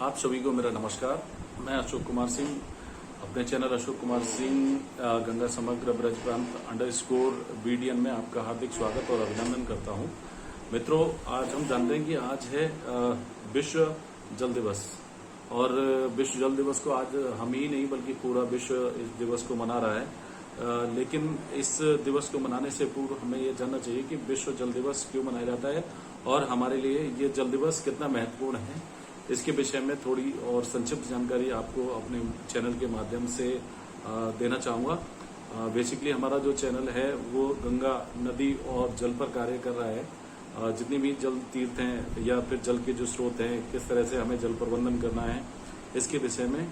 आप सभी को मेरा नमस्कार। मैं अशोक कुमार सिंह, अपने चैनल अशोक कुमार सिंह गंगा समग्र ब्रज प्रांत _BDN में आपका हार्दिक स्वागत और अभिनंदन करता हूं। मित्रों, आज हम जानते हैं कि आज है विश्व जल दिवस और विश्व जल दिवस को आज हम ही नहीं बल्कि पूरा विश्व इस दिवस को मना रहा है। लेकिन इस दिवस को मनाने से पूर्व हमें ये जानना चाहिए कि विश्व जल दिवस क्यों मनाया जाता है और हमारे लिए ये जल दिवस कितना महत्वपूर्ण है। इसके विषय में थोड़ी और संक्षिप्त जानकारी आपको अपने चैनल के माध्यम से देना चाहूँगा। बेसिकली हमारा जो चैनल है वो गंगा नदी और जल पर कार्य कर रहा है। जितनी भी जल तीर्थ हैं या फिर जल के जो स्रोत हैं, किस तरह से हमें जल प्रबंधन करना है, इसके विषय में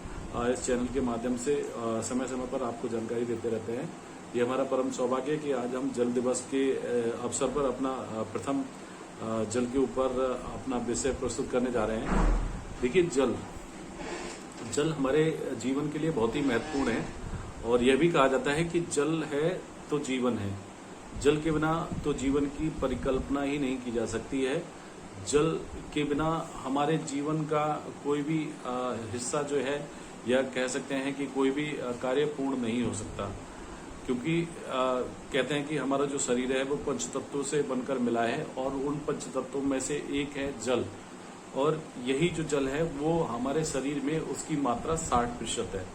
इस चैनल के माध्यम से समय समय पर आपको जानकारी देते रहते हैं। ये हमारा परम सौभाग्य है कि आज हम जल दिवस के अवसर पर अपना प्रथम जल के ऊपर अपना विषय प्रस्तुत करने जा रहे हैं। देखिए, जल हमारे जीवन के लिए बहुत ही महत्वपूर्ण है और यह भी कहा जाता है कि जल है तो जीवन है। जल के बिना तो जीवन की परिकल्पना ही नहीं की जा सकती है। जल के बिना हमारे जीवन का कोई भी हिस्सा जो है, या कह सकते हैं कि कोई भी कार्य पूर्ण नहीं हो सकता, क्योंकि कहते हैं कि हमारा जो शरीर है वो पंच तत्वों से बनकर मिला है और उन पंच तत्वों में से एक है जल, और यही जो जल है वो हमारे शरीर में उसकी मात्रा 60% है।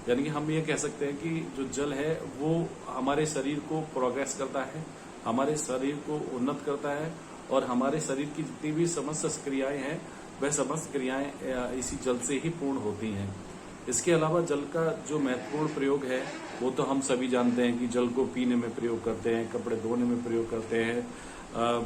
यानी कि हम ये कह सकते हैं कि जो जल है वो हमारे शरीर को प्रोग्रेस करता है, हमारे शरीर को उन्नत करता है और हमारे शरीर की जितनी भी समस्त क्रियाएं हैं वह समस्त क्रियाएं इसी जल से ही पूर्ण होती हैं। इसके अलावा जल का जो महत्वपूर्ण प्रयोग है वो तो हम सभी जानते हैं कि जल को पीने में प्रयोग करते हैं, कपड़े धोने में प्रयोग करते हैं,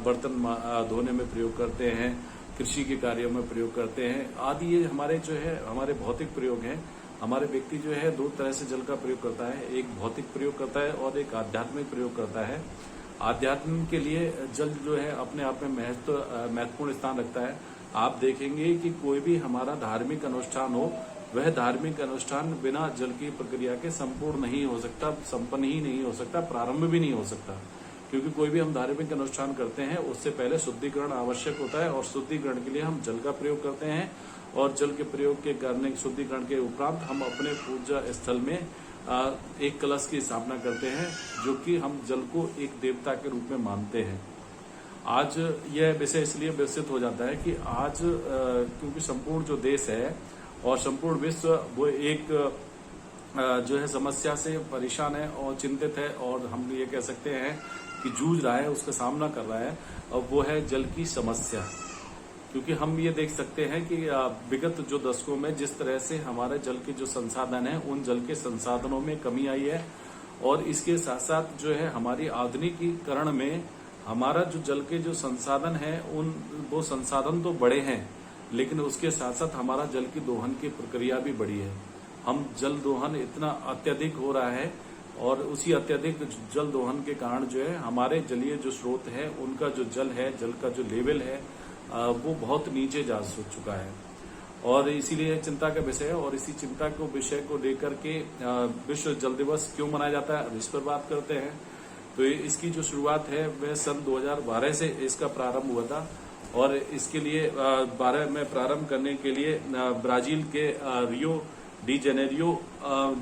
बर्तन धोने में प्रयोग करते हैं, कृषि के कार्यों में प्रयोग करते हैं आदि। ये हमारे जो है हमारे भौतिक प्रयोग हैं। हमारे व्यक्ति जो है दो तरह से जल का प्रयोग करता है, एक भौतिक प्रयोग करता है और एक आध्यात्मिक प्रयोग करता है। आध्यात्म के लिए जल जो है अपने आप में महत्वपूर्ण स्थान रखता है। आप देखेंगे कि कोई भी हमारा धार्मिक अनुष्ठान हो, वह धार्मिक अनुष्ठान बिना जल की प्रक्रिया के संपूर्ण नहीं हो सकता, संपन्न ही नहीं हो सकता, प्रारंभ भी नहीं हो सकता। क्योंकि कोई भी हम धार्मिक अनुष्ठान करते हैं उससे पहले शुद्धिकरण आवश्यक होता है और शुद्धिकरण के लिए हम जल का प्रयोग करते हैं और जल के प्रयोग के करने शुद्धिकरण के उपरांत हम अपने पूजा स्थल में एक कलश की स्थापना करते हैं, जो कि हम जल को एक देवता के रूप में मानते हैं। आज यह विषय इसलिए विकसित हो जाता है कि आज क्योंकि संपूर्ण जो देश है और संपूर्ण विश्व वो एक जो है समस्या से परेशान है और चिंतित है, और हम ये कह सकते हैं कि जूझ रहा है, उसका सामना कर रहा है, और वो है जल की समस्या। क्योंकि हम ये देख सकते हैं कि विगत जो दशकों में जिस तरह से हमारे जल के जो संसाधन हैं उन जल के संसाधनों में कमी आई है, और इसके साथ साथ जो है हमारी आधुनिकीकरण में हमारा जो जल के जो संसाधन है वो संसाधन तो बड़े हैं, लेकिन उसके साथ साथ हमारा जल की दोहन की प्रक्रिया भी बड़ी है। हम जल दोहन इतना अत्यधिक हो रहा है और उसी अत्यधिक जल दोहन के कारण जो है हमारे जलीय जो स्रोत है उनका जो जल है, जल का जो लेवल है वो बहुत नीचे जा चुका है, और इसीलिए चिंता का विषय है। और इसी चिंता को विषय को लेकर के विश्व जल दिवस क्यों मनाया जाता है, अब इस पर बात करते हैं। तो इसकी जो शुरुआत है वह सन 2012 से इसका प्रारंभ हुआ था, और इसके लिए 12 में प्रारंभ करने के लिए ब्राजील के रियो डी जेनेरियो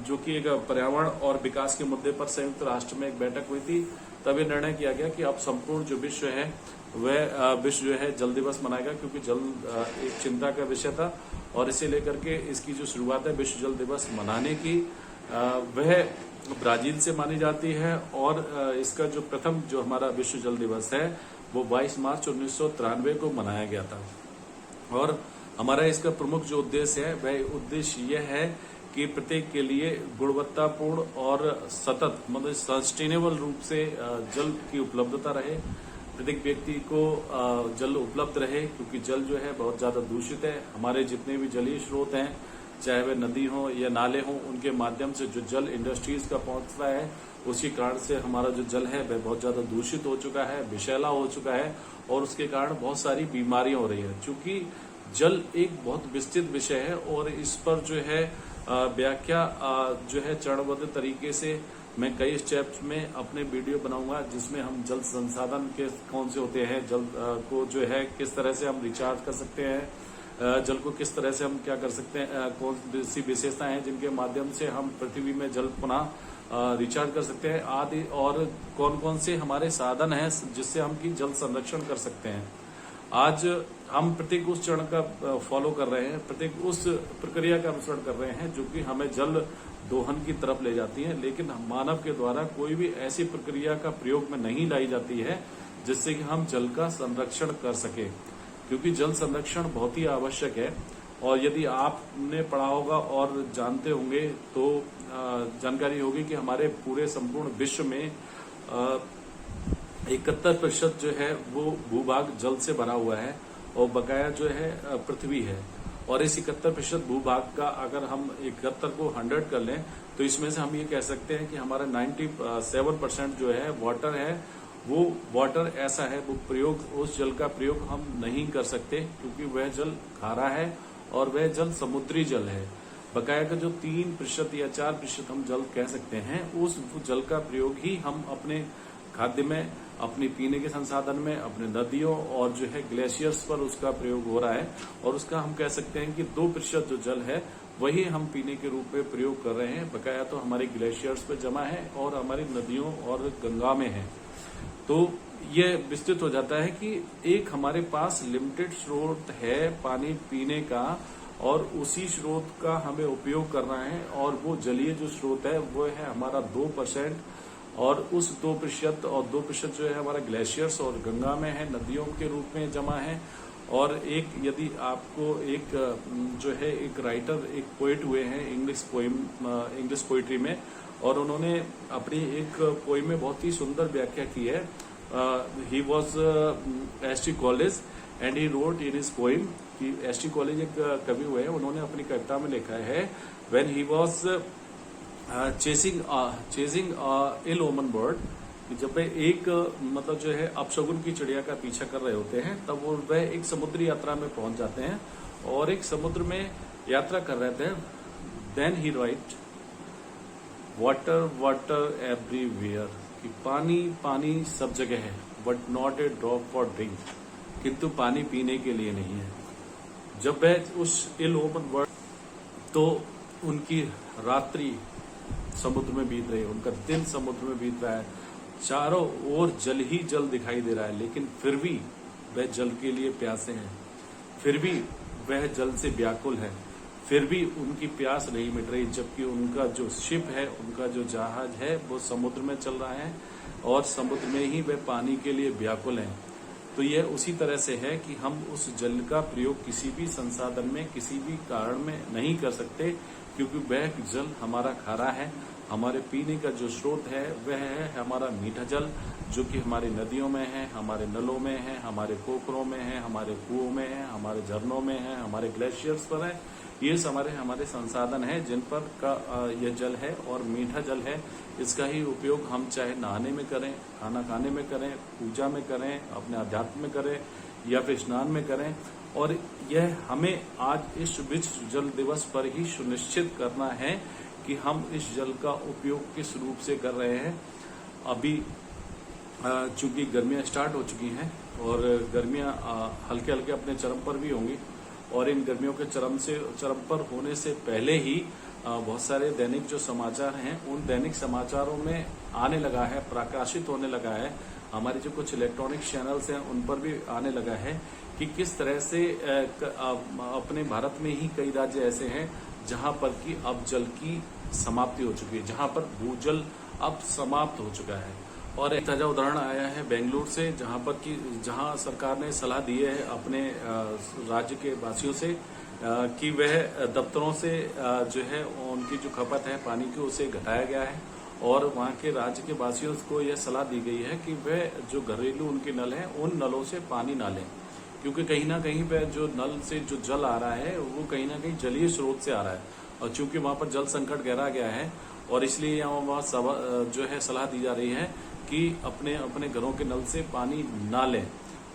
जो कि एक पर्यावरण और विकास के मुद्दे पर संयुक्त राष्ट्र में एक बैठक हुई थी। तब ये निर्णय किया गया कि अब संपूर्ण जो विश्व है वह विश्व जो है जल दिवस मनाएगा, क्योंकि जल एक चिंता का विषय था, और इसे लेकर के इसकी जो शुरुआत है विश्व जल दिवस मनाने की वह ब्राजील से मानी जाती है। और इसका जो प्रथम जो हमारा विश्व जल दिवस है वो 22 मार्च 1993 को मनाया गया था। और हमारा इसका प्रमुख जो उद्देश्य है वह उद्देश्य यह है कि प्रत्येक के लिए गुणवत्तापूर्ण और सतत मतलब सस्टेनेबल रूप से जल की उपलब्धता रहे, प्रत्येक व्यक्ति को जल उपलब्ध रहे, क्योंकि जल जो है बहुत ज्यादा दूषित है। हमारे जितने भी जलीय स्रोत हैं, चाहे वे नदी हो या नाले हों, उनके माध्यम से जो जल इंडस्ट्रीज का पहुंचता है उसी कारण से हमारा जो जल है वह बहुत ज्यादा दूषित हो चुका है, विषैला हो चुका है, और उसके कारण बहुत सारी बीमारियां हो रही है। चूंकि जल एक बहुत विस्तृत विषय है और इस पर जो है व्याख्या जो है चरणबद्ध तरीके से मैं कई स्टेप्स में अपने वीडियो बनाऊंगा, जिसमें हम जल संसाधन के कौन से होते हैं, जल को जो है किस तरह से हम रिचार्ज कर सकते हैं, जल को किस तरह से हम क्या कर सकते हैं, कौन सी विशेषताएं हैं जिनके माध्यम से हम पृथ्वी में जल पुनः रिचार्ज कर सकते हैं आदि, और कौन कौन से हमारे साधन हैं जिससे हम की जल संरक्षण कर सकते हैं। आज हम प्रत्येक उस चरण का फॉलो कर रहे हैं, प्रत्येक उस प्रक्रिया का अनुसरण कर रहे हैं जो कि हमें जल दोहन की तरफ ले जाती है, लेकिन मानव के द्वारा कोई भी ऐसी प्रक्रिया का प्रयोग में नहीं लाई जाती है जिससे कि हम जल का संरक्षण कर सके, क्योंकि जल संरक्षण बहुत ही आवश्यक है। और यदि आपने पढ़ा होगा और जानते होंगे तो जानकारी होगी कि हमारे पूरे संपूर्ण विश्व में 71% जो है वो भूभाग जल से भरा हुआ है और बकाया जो है पृथ्वी है। और इस 71% भूभाग का अगर हम 71 को 100 कर लें तो इसमें से हम ये कह सकते हैं कि हमारा 97% जो है वाटर है, वो वाटर ऐसा है, वो प्रयोग, उस जल का प्रयोग हम नहीं कर सकते क्योंकि वह जल खारा है और वह जल समुद्री जल है। बकाया का जो 3% या 4% हम जल कह सकते हैं, उस जल का प्रयोग ही हम अपने खाद्य में, अपनी पीने के संसाधन में, अपने नदियों और जो है ग्लेशियर्स पर उसका प्रयोग हो रहा है। और उसका हम कह सकते हैं कि 2% जो जल है वही हम पीने के रूप में प्रयोग कर रहे हैं, बकाया तो हमारे ग्लेशियर्स पे जमा है और हमारी नदियों और गंगा में है। तो ये विस्तृत हो जाता है कि एक हमारे पास लिमिटेड स्रोत है पानी पीने का और उसी स्रोत का हमें उपयोग करना है, और वो जलीय जो स्रोत है वो है हमारा 2%, और उस 2% और 2% जो है हमारा ग्लेशियर्स और गंगा में है, नदियों के रूप में जमा है। और एक यदि आपको एक जो है एक राइटर, एक पोएट हुए हैं इंग्लिश पोइट्री में, और उन्होंने अपनी एक पोइम में बहुत ही सुंदर व्याख्या की है। He was ST. College and he wrote in his poem, कि एस.टी. कॉलेज एक कवि हुए हैं, उन्होंने अपनी कविता में लिखा है व्हेन ही वॉज चेजिंग इल ओमन बर्ड, जब वे एक मतलब जो है अपशगुन की चिड़िया का पीछा कर रहे होते हैं, तब वो वह एक समुद्री यात्रा में पहुंच जाते हैं और एक समुद्र में यात्रा कर रहे थे। Then he write water water everywhere, कि पानी पानी सब जगह है, but not a drop for drink, किंतु पानी पीने के लिए नहीं है। जब वह उस इल ओमन बर्ड, तो उनकी रात्रि समुद्र में बीत रही है, उनका दिन समुद्र में बीत रहा है, चारों ओर जल ही जल दिखाई दे रहा है, लेकिन फिर भी वह जल के लिए प्यासे हैं, फिर भी वह जल से व्याकुल है, फिर भी उनकी प्यास नहीं मिट रही, जबकि उनका जो शिप है, उनका जो जहाज है वो समुद्र में चल रहा है और समुद्र में ही वह पानी के लिए व्याकुल है। तो यह उसी तरह से है कि हम उस जल का प्रयोग किसी भी संसाधन में, किसी भी कारण में नहीं कर सकते, क्योंकि वह जल हमारा खारा है। हमारे पीने का जो स्रोत है वह है हमारा मीठा जल, जो कि हमारी नदियों में है, हमारे नलों में है, हमारे पोखरों में है, हमारे कुओं में है, हमारे झरनों में है, हमारे ग्लेशियर्स पर है। ये हमारे संसाधन है जिन पर का यह जल है और मीठा जल है। इसका ही उपयोग हम चाहे नहाने में करें, खाना खाने में करें, पूजा में करें, अपने अध्यात्म में करें या फिर स्नान में करें। और यह हमें आज इस विश्व जल दिवस पर ही सुनिश्चित करना है कि हम इस जल का उपयोग किस रूप से कर रहे हैं। अभी चूंकि गर्मियां स्टार्ट हो चुकी हैं और गर्मियां हल्के हल्के अपने चरम पर भी होंगी, और इन गर्मियों के चरम पर होने से पहले ही बहुत सारे दैनिक जो समाचार हैं, उन दैनिक समाचारों में आने लगा है, प्रकाशित होने लगा है, हमारे जो कुछ इलेक्ट्रॉनिक चैनल्स हैं उन पर भी आने लगा है कि किस तरह से अपने भारत में ही कई राज्य ऐसे हैं जहां पर कि अब जल की समाप्ति हो चुकी है, जहां पर भूजल अब समाप्त हो चुका है। और एक ताजा उदाहरण आया है बेंगलुरु से, जहां सरकार ने सलाह दी है अपने राज्य के वासियों से कि वह दफ्तरों से जो है उनकी जो खपत है पानी की उसे घटाया गया है, और वहां के राज्य के वासियों को यह सलाह दी गई है कि वह जो घरेलू उनके नल हैं उन नलों से पानी ना लें, क्योंकि कहीं ना कहीं वह जो नल से जो जल आ रहा है वो कहीं ना कहीं जलीय स्रोत से आ रहा है, और चूंकि वहां पर जल संकट गहरा गया है और इसलिए वहाँ जो है सलाह दी जा रही है कि अपने अपने घरों के नल से पानी ना लें।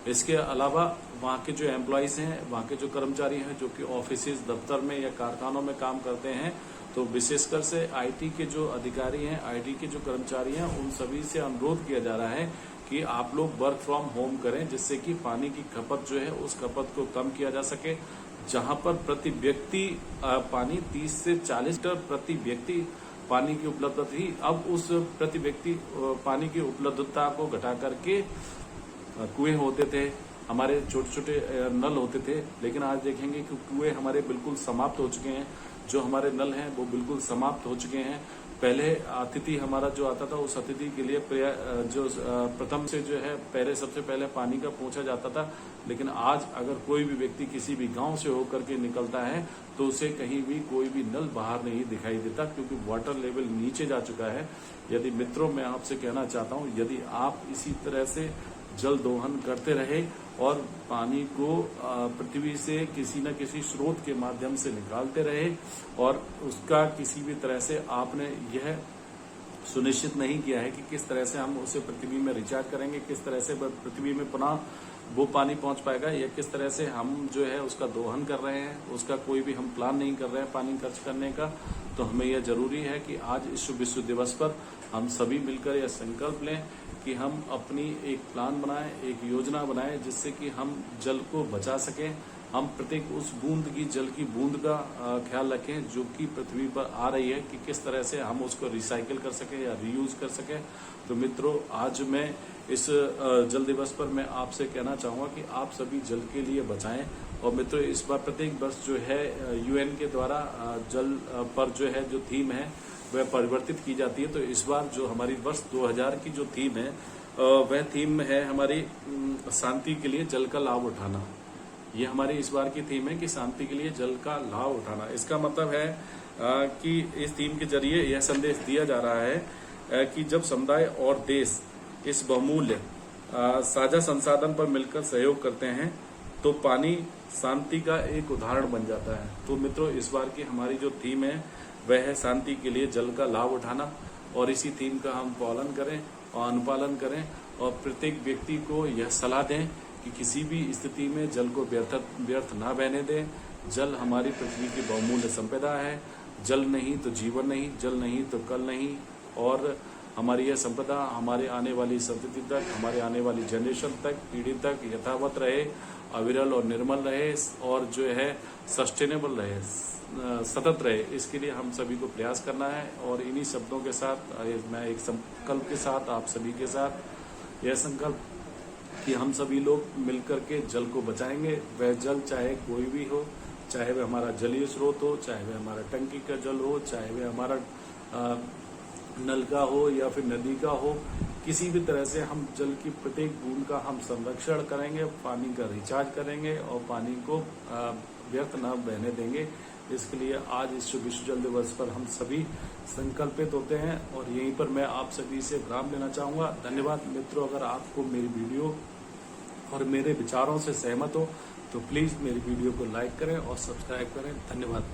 इसके अलावा वहाँ के जो एम्प्लॉइज हैं, वहाँ के जो कर्मचारी हैं जो कि ऑफिस, दफ्तर में या कारखानों में काम करते हैं, तो विशेषकर से आईटी के जो अधिकारी हैं, आईटी के जो कर्मचारी हैं, उन सभी से अनुरोध किया जा रहा है कि आप लोग वर्क फ्रॉम होम करें, जिससे कि पानी की खपत जो है उस खपत को कम किया जा सके। जहां पर प्रति व्यक्ति पानी 30 से 40 लीटर प्रति व्यक्ति पानी की उपलब्धता थी। अब उस प्रति व्यक्ति पानी की उपलब्धता को घटा करके कुएं होते थे, हमारे छोटे छोटे नल होते थे, लेकिन आज देखेंगे कि कुएं हमारे बिल्कुल समाप्त हो चुके हैं। जो हमारे नल हैं वो बिल्कुल समाप्त हो चुके हैं। पहले अतिथि हमारा जो आता था उस अतिथि के लिए जो प्रथम से जो है पहले सबसे पहले पानी का पहुंचा जाता था, लेकिन आज अगर कोई भी व्यक्ति किसी भी गांव से होकर के निकलता है तो उसे कहीं भी कोई भी नल बाहर नहीं दिखाई देता, क्योंकि वाटर लेवल नीचे जा चुका है। यदि मित्रों, मैं आपसे कहना चाहता हूं, यदि आप इसी तरह से जल दोहन करते रहे और पानी को पृथ्वी से किसी न किसी स्रोत के माध्यम से निकालते रहे और उसका किसी भी तरह से आपने यह सुनिश्चित नहीं किया है कि किस तरह से हम उसे पृथ्वी में रिचार्ज करेंगे, किस तरह से पृथ्वी में पुनः वो पानी पहुंच पाएगा, या किस तरह से हम जो है उसका दोहन कर रहे हैं, उसका कोई भी हम प्लान नहीं कर रहे हैं पानी खर्च करने का, तो हमें यह जरूरी है कि आज इस विश्व दिवस पर हम सभी मिलकर यह संकल्प लें कि हम अपनी एक प्लान बनाएं, एक योजना बनाएं, जिससे कि हम जल को बचा सकें। हम प्रत्येक उस बूंद की, जल की बूंद का ख्याल रखें जो कि पृथ्वी पर आ रही है, कि किस तरह से हम उसको रिसाइकिल कर सकें या रीयूज कर सकें। तो मित्रों, आज मैं इस जल दिवस पर मैं आपसे कहना चाहूंगा कि आप सभी जल के लिए बचाएं। और मित्रों, इस बार प्रत्येक वर्ष जो है यूएन के द्वारा जल पर जो है जो थीम है वह परिवर्तित की जाती है। तो इस बार जो हमारी वर्ष 2000 की जो थीम है वह थीम है हमारी शांति के लिए जल का लाभ उठाना। ये हमारी इस बार की थीम है कि शांति के लिए जल का लाभ उठाना। इसका मतलब है कि इस थीम के जरिए यह संदेश दिया जा रहा है कि जब समुदाय और देश इस बहुमूल्य साझा संसाधन पर मिलकर सहयोग करते हैं तो पानी शांति का एक उदाहरण बन जाता है। तो मित्रों, इस बार की हमारी जो थीम है वह है शांति के लिए जल का लाभ उठाना, और इसी थीम का हम पालन करें और अनुपालन करें और प्रत्येक व्यक्ति को यह सलाह दें कि किसी भी स्थिति में जल को व्यर्थ ना बहने दें। जल हमारी पृथ्वी की बहुमूल्य संपदा है। जल नहीं तो जीवन नहीं, जल नहीं तो कल नहीं, और हमारी यह संपदा हमारे आने वाली संतति तक, हमारे आने वाली जनरेशन तक, पीढ़ी तक यथावत रहे, अविरल और निर्मल रहे, और जो है सस्टेनेबल रहे, सतत रहे। इसके लिए हम सभी को प्रयास करना है। और इन्हीं शब्दों के साथ मैं एक संकल्प के साथ आप सभी के साथ यह संकल्प कि हम सभी लोग मिलकर के जल को बचाएंगे। वह जल चाहे कोई भी हो, चाहे वह हमारा जलीय स्रोत हो, चाहे वह हमारा टंकी का जल हो, चाहे वह हमारा नल का हो या फिर नदी का हो, किसी भी तरह से हम जल की प्रत्येक बूंद का हम संरक्षण करेंगे, पानी का रिचार्ज करेंगे और पानी को व्यर्थ न बहने देंगे। इसके लिए आज इस विश्व जल दिवस पर हम सभी संकल्पित होते हैं और यहीं पर मैं आप सभी से विराम लेना चाहूंगा। धन्यवाद मित्रों। अगर आपको मेरी वीडियो और मेरे विचारों से सहमत हो तो प्लीज मेरी वीडियो को लाइक करें और सब्सक्राइब करें। धन्यवाद।